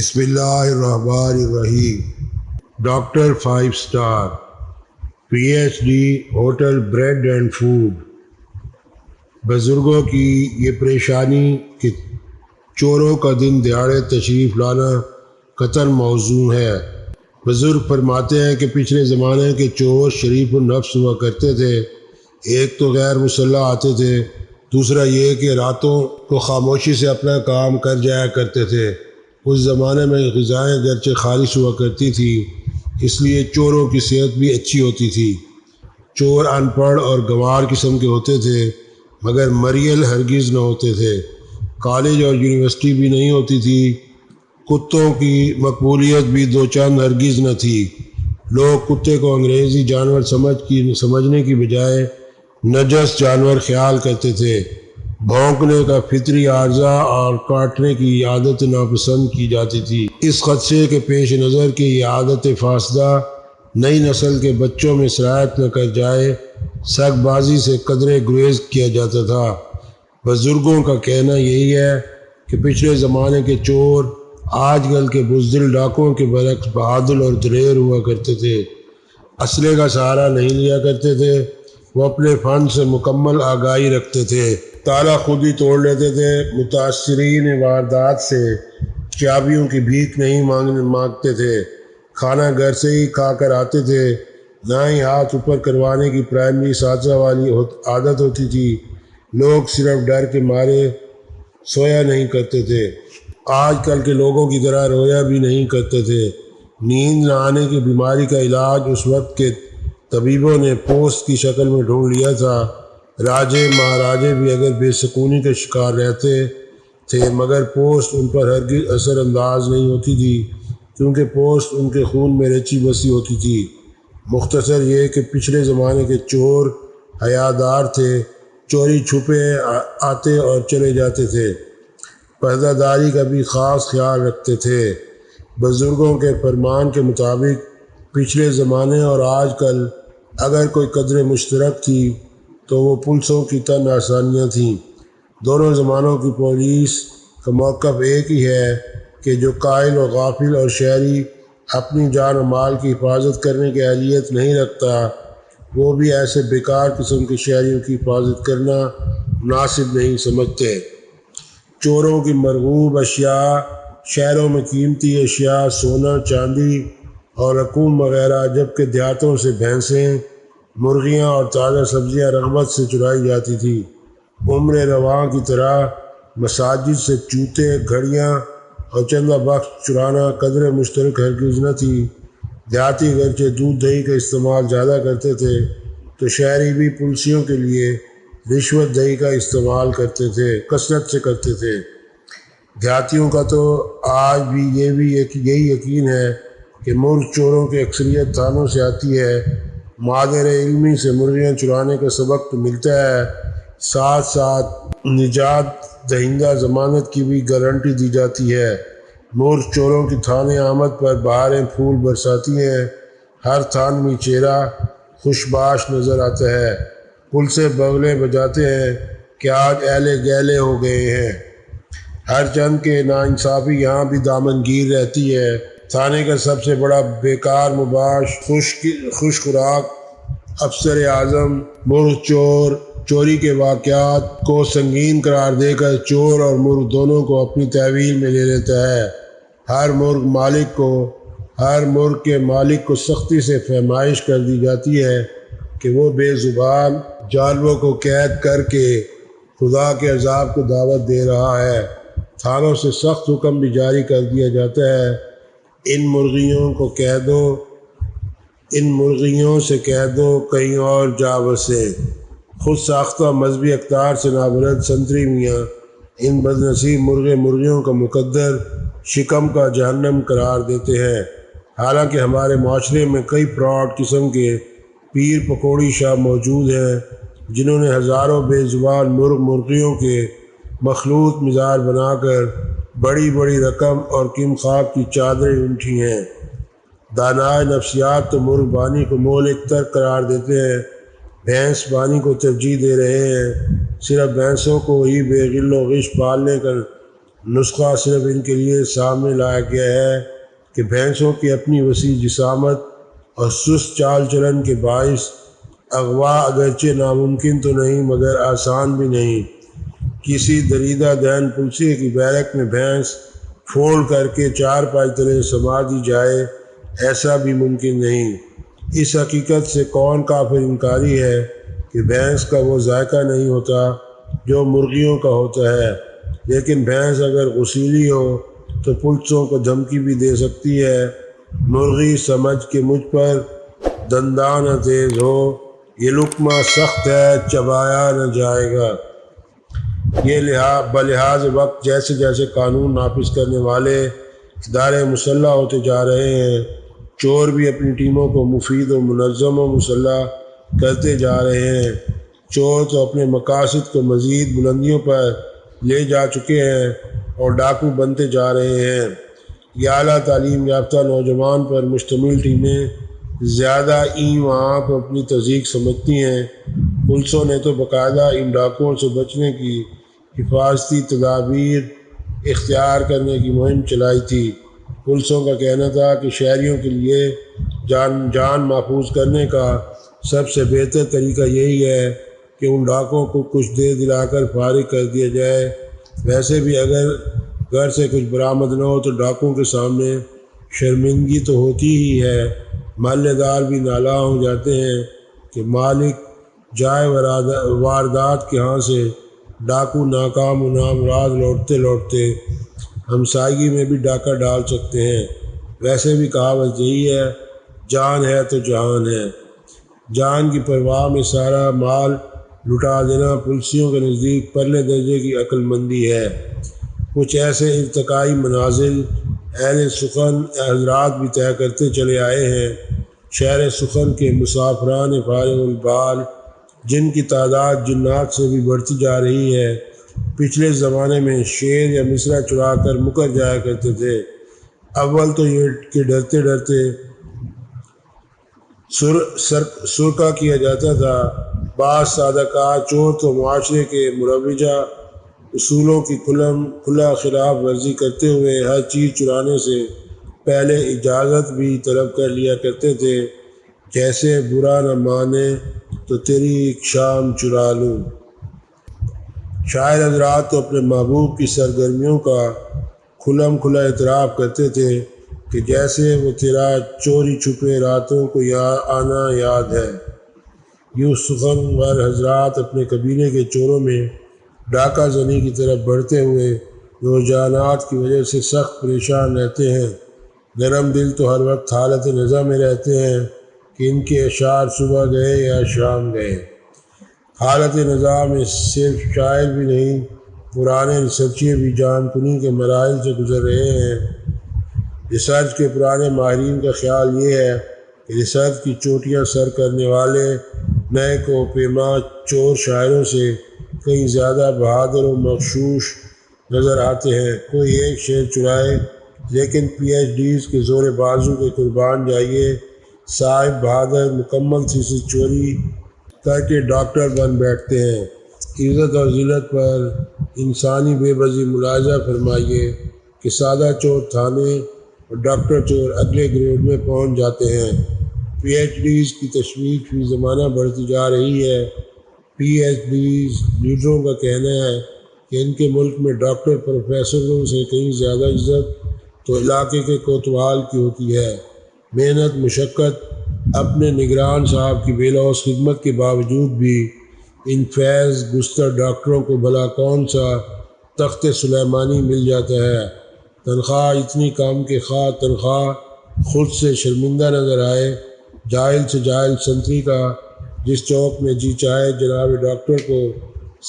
بسم اللہ الرحمن الرحیم۔ Doctor 5 star PhD hotel bread and food. بزرگوں کی یہ پریشانی کہ چوروں کا دن دیہڑے تشریف لانا قطعاً موزوں ہے۔ بزرگ فرماتے ہیں کہ پچھلے زمانے کے چور شریف النفس ہوا کرتے تھے۔ ایک تو غیر مسلح آتے تھے، دوسرا یہ کہ راتوں کو خاموشی سے اپنا کام کر جایا کرتے تھے۔ اس زمانے میں غذائیں گرچہ خالص ہوا کرتی تھی، اس لیے چوروں کی صحت بھی اچھی ہوتی تھی۔ چور ان پڑھ اور گنوار قسم کے ہوتے تھے، مگر مریل ہرگز نہ ہوتے تھے۔ کالج اور یونیورسٹی بھی نہیں ہوتی تھی۔ کتوں کی مقبولیت بھی دو چند ہرگز نہ تھی۔ لوگ کتے کو انگریزی جانور سمجھنے کی بجائے نجس جانور خیال کرتے تھے۔ بھونکنے کا فطری عارضہ اور کاٹنے کی عادت ناپسند کی جاتی تھی۔ اس خدشے کے پیش نظر کہ یہ عادت فاسدہ نئی نسل کے بچوں میں سرایت نہ کر جائے، سگ بازی سے قدرے گریز کیا جاتا تھا۔ بزرگوں کا کہنا یہی ہے کہ پچھلے زمانے کے چور آج کل کے بزدل ڈاکوؤں کے برعکس بہادر اور دلیر ہوا کرتے تھے۔ اسلحے کا سہارا نہیں لیا کرتے تھے، وہ اپنے فن سے مکمل آگاہی رکھتے تھے۔ تالا خود ہی توڑ لیتے تھے۔ متاثرین واردات سے چابیوں کی بھیک نہیں مانگتے تھے، کھانا گھر سے ہی کھا کر آتے تھے۔ نہ ہی ہاتھ اوپر کروانے کی پرائمری اساتذہ والی عادت ہوتی تھی۔ لوگ صرف ڈر کے مارے سویا نہیں کرتے تھے۔ آج کل کے لوگوں کی طرح رویا بھی نہیں کرتے تھے۔ نیند نہ آنے کی بیماری کا علاج اس وقت کے طبیبوں نے پوست کی شکل میں ڈھونڈ لیا تھا۔ راجے مہاراجے بھی اگر بے سکونی کا شکار رہتے تھے، مگر پوست ان پر ہرگز اثر انداز نہیں ہوتی تھی، کیونکہ پوست ان کے خون میں رچی بسی ہوتی تھی۔ مختصر یہ کہ پچھلے زمانے کے چور حیادار تھے، چوری چھپے آتے اور چلے جاتے تھے، پردہ داری کا بھی خاص خیال رکھتے تھے۔ بزرگوں کے فرمان کے مطابق پچھلے زمانے اور آج کل اگر کوئی قدر مشترک تھی تو وہ پولیسوں کی تن آسانیاں تھیں۔ دونوں زمانوں کی پولیس کا موقف ایک ہی ہے کہ جو قائل و غافل اور شہری اپنی جان و مال کی حفاظت کرنے کی اہلیت نہیں رکھتا، وہ بھی ایسے بیکار قسم کے شہریوں کی حفاظت کرنا مناسب نہیں سمجھتے۔ چوروں کی مرغوب اشیاء شہروں میں قیمتی اشیاء، سونا چاندی اور رقوم وغیرہ، جبکہ دیہاتوں سے بھینسیں، مرغیاں اور تازہ سبزیاں رغبت سے چرائی جاتی تھی۔ عمر رواں کی طرح مساجد سے جوتے، گھڑیاں اور چندہ بخش چرانا قدر مشترک ہرگز نہ تھی۔ دیہاتی گرچہ دودھ دہی کا استعمال زیادہ کرتے تھے، تو شہری بھی پولیسوں کے لیے رشوت دہی کا استعمال کرتے تھے، کثرت سے کرتے تھے۔ دیہاتیوں کا تو آج بھی یہی یقین ہے کہ مرغ چوروں کی اکثریت تھانوں سے آتی ہے۔ مادر علمی سے مرغیاں چرانے کا سبق تو ملتا ہے، ساتھ ساتھ نجات دہندہ ضمانت کی بھی گارنٹی دی جاتی ہے۔ مرغ چوروں کی تھانے آمد پر بہاریں پھول برساتی ہیں، ہر تھانوی چہرہ خوشباش نظر آتا ہے۔ پولیسیں بغلیں بجاتے ہیں کہ آج اہلِ گہلے ہو گئے ہیں۔ ہر چند کے ناانصافی یہاں بھی دامنگیر رہتی ہے۔ تھانے کا سب سے بڑا بیکار مباش خوش خوراک افسر اعظم مرغ چوری کے واقعات کو سنگین قرار دے کر چور اور مرغ دونوں کو اپنی تحویل میں لے لیتا ہے۔ ہر مرغ کے مالک کو سختی سے فہمائش کر دی جاتی ہے کہ وہ بے زبان جانوروں کو قید کر کے خدا کے عذاب کو دعوت دے رہا ہے۔ تھانوں سے سخت حکم بھی جاری کر دیا جاتا ہے، ان مرغیوں سے کہہ دو کہیں اور جا بسیں۔ خود ساختہ مذہبی اقدار سے نابلد سنتری میاں ان بدنصیب مرغیوں کا مقدر شکم کا جہنم قرار دیتے ہیں۔ حالانکہ ہمارے معاشرے میں کئی فراڈ قسم کے پیر پکوڑی شاہ موجود ہیں، جنہوں نے ہزاروں بے زبان مرغیوں کے مخلوط مزار بنا کر بڑی بڑی رقم اور قیم خواب کی چادریں اونٹھی ہیں۔ دانائے نفسیات تو مرغ بانی کو مہلک ترک قرار دیتے ہیں، بھینس بانی کو ترجیح دے رہے ہیں۔ صرف بھینسوں کو ہی بے غل و غش پالنے کا نسخہ صرف ان کے لیے سامنے لایا گیا ہے کہ بھینسوں کی اپنی وسیع جسامت اور سست چال چلن کے باعث اغوا اگرچہ ناممکن تو نہیں مگر آسان بھی نہیں۔ کسی دریدہ دہن پلسے کی بیرک میں بھینس فولڈ کر کے چار پائی تلے سما دی جائے، ایسا بھی ممکن نہیں۔ اس حقیقت سے کون کافر انکاری ہے کہ بھینس کا وہ ذائقہ نہیں ہوتا جو مرغیوں کا ہوتا ہے، لیکن بھینس اگر غسیلی ہو تو پلسوں کو دھمکی بھی دے سکتی ہے۔ مرغی سمجھ کے مجھ پر دندان تیز ہو، یہ لقمہ سخت ہے چبایا نہ جائے گا۔ یہ بلحاظ وقت جیسے جیسے قانون نافذ کرنے والے ادارے مسلح ہوتے جا رہے ہیں، چور بھی اپنی ٹیموں کو مفید و منظم و مسلح کرتے جا رہے ہیں۔ چور تو اپنے مقاصد کو مزید بلندیوں پر لے جا چکے ہیں اور ڈاکو بنتے جا رہے ہیں۔ یہ اعلیٰ تعلیم یافتہ نوجوان پر مشتمل ٹیمیں زیادہ این وہاں کو اپنی تحقیق سمجھتی ہیں۔ پولیسوں نے تو باقاعدہ ان ڈاکوؤں سے بچنے کی حفاظتی تدابیر اختیار کرنے کی مہم چلائی تھی۔ پولیسوں کا کہنا تھا کہ شہریوں کے لیے جان محفوظ کرنے کا سب سے بہتر طریقہ یہی ہے کہ ان ڈاکوؤں کو کچھ دیر دلا کر فارغ کر دیا جائے۔ ویسے بھی اگر گھر سے کچھ برآمد نہ ہو تو ڈاکوؤں کے سامنے شرمندگی تو ہوتی ہی ہے۔ محلے دار بھی نالاں ہو جاتے ہیں کہ مالک جائے واردات کے ہاں سے ڈاکو ناکام و نامراد لوٹتے ہمسائیگی میں بھی ڈاکہ ڈال سکتے ہیں۔ ویسے بھی کہاوت یہی ہے، جان ہے تو جہان ہے۔ جان کی پرواہ میں سارا مال لٹا دینا پولیسوں کے نزدیک پرلے درجے کی عقل مندی ہے۔ کچھ ایسے ارتقائی منازل اہل سخن حضرات بھی طے کرتے چلے آئے ہیں۔ شہر سخن کے مسافران فارغ البال، جن کی تعداد جنات سے بھی بڑھتی جا رہی ہے، پچھلے زمانے میں شعر یا مصرع چرا کر مکر جایا کرتے تھے۔ اول تو یہ کہ ڈرتے سرکہ کیا جاتا تھا۔ بعض صادقات چور تو معاشرے کے مروجہ اصولوں کی کھلا خلاف ورزی کرتے ہوئے ہر چیز چرانے سے پہلے اجازت بھی طلب کر لیا کرتے تھے، جیسے برا نہ مانے تو تیری ایک شام چرا لوں۔ شاعر حضرات تو اپنے محبوب کی سرگرمیوں کا کھلا اعتراف کرتے تھے کہ جیسے وہ تیرا چوری چھپے راتوں کو آنا یاد ہے۔ یوں سخنور حضرات اپنے قبیلے کے چوروں میں ڈاکہ زنی کی طرف بڑھتے ہوئے رجحانات کی وجہ سے سخت پریشان رہتے ہیں۔ نرم دل تو ہر وقت حالت نزا میں رہتے ہیں کہ ان کے اشعار صبح گئے یا شام گئے۔ حالت نزا میں صرف شاعر بھی نہیں، پرانے ریسرچر بھی جان کنی کے مراحل سے گزر رہے ہیں۔ ریسرچ کے پرانے ماہرین کا خیال یہ ہے کہ ریسرچ کی چوٹیاں سر کرنے والے نئے کو پیما چور شاعروں سے کہیں زیادہ بہادر و مغشوش نظر آتے ہیں۔ کوئی ایک شعر چرائے لیکن پی ایچ ڈیز کے زور بازو کے قربان جائیے، صاحب بہادر مکمل تھیسس چوری کر کے ڈاکٹر بن بیٹھتے ہیں۔ عزت اور ذلت پر انسانی بے بسی ملاحظہ فرمائیے کہ سادہ چور تھانے اور ڈاکٹر چور اگلے گریڈ میں پہنچ جاتے ہیں۔ پی ایچ ڈیز کی تشویش فی زمانہ بڑھتی جا رہی ہے۔ پی ایچ ڈیز لیڈروں کا کہنا ہے کہ ان کے ملک میں ڈاکٹر پروفیسروں سے کہیں زیادہ عزت تو علاقے کے کوتوال کی ہوتی ہے۔ محنت مشقت اپنے نگران صاحب کی بے لوث خدمت کے باوجود بھی ان فیض گستر ڈاکٹروں کو بھلا کون سا تخت سلیمانی مل جاتا ہے۔ تنخواہ اتنی کم کہ خواہ تنخواہ خود سے شرمندہ نظر آئے۔ جاہل سے جاہل سنتری کا جس چوک میں جی چاہے جناب ڈاکٹر کو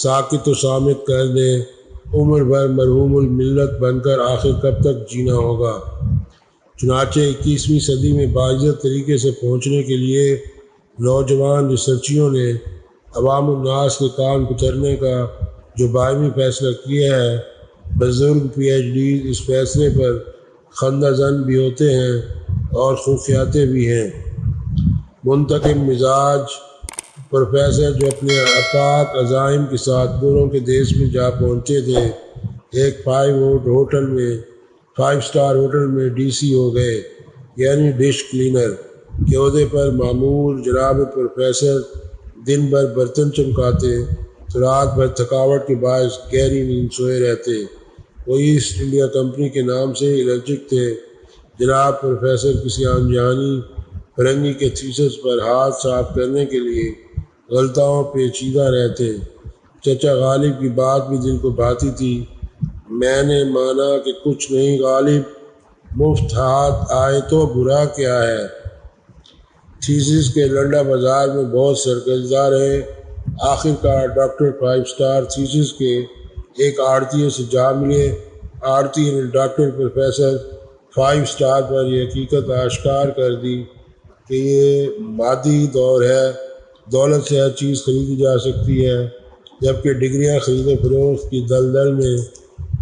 ساکت و صامت کر دے، عمر بھر مرحوم الملت بن کر آخر کب تک جینا ہوگا۔ چنانچہ 21ویں صدی میں باعزت طریقے سے پہنچنے کے لیے نوجوان ریسرچیوں نے عوام الناس کے کان کترنے کا جو باہمی فیصلہ کیا ہے، بزرگ پی ایچ ڈیز اس فیصلے پر خندہ زن بھی ہوتے ہیں اور خوفیاتے بھی ہیں۔ منتقم مزاج پروفیسر جو اپنے اپاک عزائم کے ساتھ گوروں کے دیش میں جا پہنچے تھے، ایک 5 اسٹار ہوٹل میں ڈی سی ہو گئے، یعنی ڈش کلینر کے عہدے پر معمول جناب پروفیسر دن بھر برتن چمکاتے تو رات بھر تھکاوٹ کے باعث گہری نیند سوئے رہتے۔ وہ ایسٹ انڈیا کمپنی کے نام سے الرجک تھے۔ جناب پروفیسر کسی انجانی فرنگی کے تھیسس پر ہاتھ صاف کرنے کے لیے غلطاؤں پیچیدہ رہتے۔ چچا غالب کی بات بھی دل کو بھاتی تھی۔ میں نے مانا کہ کچھ نہیں غالب، مفت ہاتھ آئے تو برا کیا ہے۔ تھیسس کے لنڈا بازار میں بہت سرگردہ رہے۔ آخر کار ڈاکٹر 5 اسٹار تھیسس کے ایک آڑتیے سے جا ملے۔ آڑتیے نے ڈاکٹر پروفیسر 5 اسٹار پر یہ حقیقت آشکار کر دی کہ یہ مادی دور ہے، دولت سے ہر چیز خریدی جا سکتی ہے، جبکہ ڈگریاں خرید و فروخت کی دلدل میں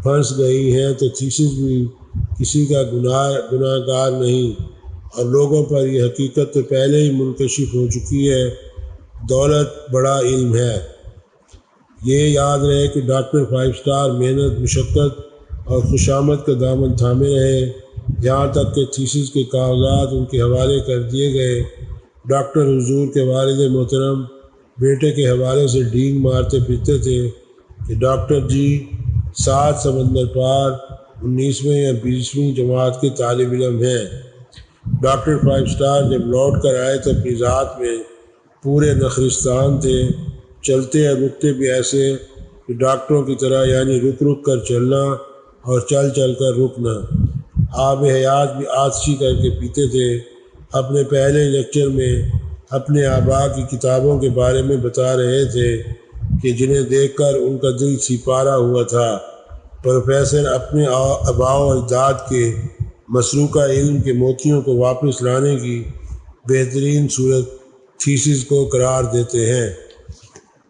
پھنس گئی ہیں تو تھیسس بھی کسی کا گناہ گار نہیں، اور لوگوں پر یہ حقیقت تو پہلے ہی منکشف ہو چکی ہے۔ دولت بڑا علم ہے۔ یہ یاد رہے کہ ڈاکٹر 5 اسٹار محنت، مشقت اور خوشامد کا دامن تھامے رہے، یہاں تک کہ تھیسس کے کاغذات ان کے حوالے کر دیے گئے۔ ڈاکٹر حضور کے والد محترم بیٹے کے حوالے سے ڈینگ مارتے پھرتے تھے کہ ڈاکٹر جی 7 سمندر پار 19ویں یا 20ویں جماعت کے طالب علم ہیں۔ ڈاکٹر 5 اسٹار جب لوٹ کر آئے تو اپنی ذات میں پورے نخرستان تھے، چلتے اور رکتے بھی ایسے کہ ڈاکٹروں کی طرح، یعنی رک رک کر چلنا اور چل چل کر رکنا۔ آب حیات بھی آتشی کر کے پیتے تھے۔ اپنے پہلے لیکچر میں اپنے آباء کی کتابوں کے بارے میں بتا رہے تھے کہ جنہیں دیکھ کر ان کا دل سیپارہ ہوا تھا۔ پروفیسر اپنے آباء و اجداد کے مسروقہ علم کے موتیوں کو واپس لانے کی بہترین صورت تھیسس کو قرار دیتے ہیں۔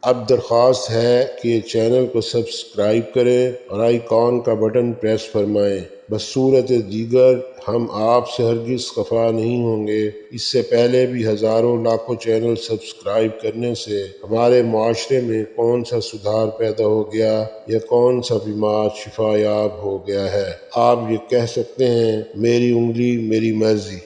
اب درخواست ہے کہ چینل کو سبسکرائب کریں اور آئیکن کا بٹن پریس فرمائیں۔ بصورت دیگر ہم آپ سے ہرگز خفا نہیں ہوں گے۔ اس سے پہلے بھی ہزاروں لاکھوں چینل سبسکرائب کرنے سے ہمارے معاشرے میں کون سا سدھار پیدا ہو گیا یا کون سا بیمار شفا یاب ہو گیا ہے۔ آپ یہ کہہ سکتے ہیں میری انگلی میری مرضی۔